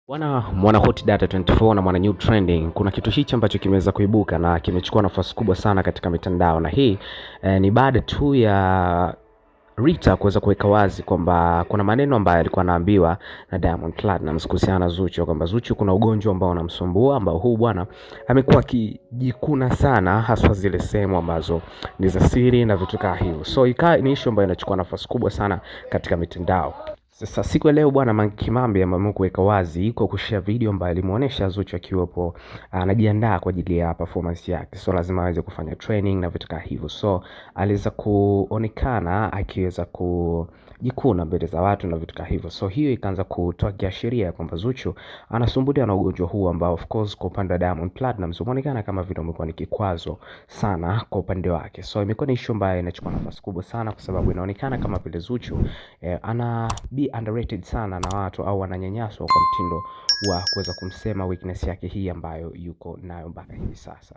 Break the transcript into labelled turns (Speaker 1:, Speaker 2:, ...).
Speaker 1: Mwana Hot Data 24 na mwana New Trending, kuna kitu hichi ambacho kimeweza kuibuka na kimechukua nafasi kubwa sana katika mitandao, na hii ni baada tu ya Rita kuweza kuweka wazi kwamba kuna maneno ambayo alikuwa anaambiwa na Diamond Platnumz kuhusiana na Zuchu, kwamba Zuchu kuna ugonjwa ambao unamsumbua, ambao huu bwana amekuwa akijikuna sana, hasa zile sehemu ambazo ni za siri na vitu kama hivyo. So ikawa ni issue ambayo inachukua nafasi kubwa sana katika mitandao. Sasa siku ya leo bwana Mange Kimambi ameamua kuweka wazi kwa kushare video ambayo alimuonesha Zuchu akiwepo anajiandaa kwa ajili ya performance yake. So lazima aweze kufanya training na vitu kama hivyo. So aliweza kuonekana akiweza kujikuna mbele za watu na vitu kama hivyo. So hiyo ikaanza kutoa kiashiria kwamba Zuchu anasumbuliwa na ugonjwa huu ambao of course kwa upande wa Diamond Platnumz umeonekana kama vile umekuwa ni kikwazo sana kwa upande wake. So imekuwa ni issue ambayo inachukua nafasi kubwa sana kwa sababu inaonekana kama vile Zuchu ana be underrated sana na watu au wananyanyaswa kwa mtindo wa kuweza kumsema weakness yake hii ambayo yuko nayo mpaka hivi sasa.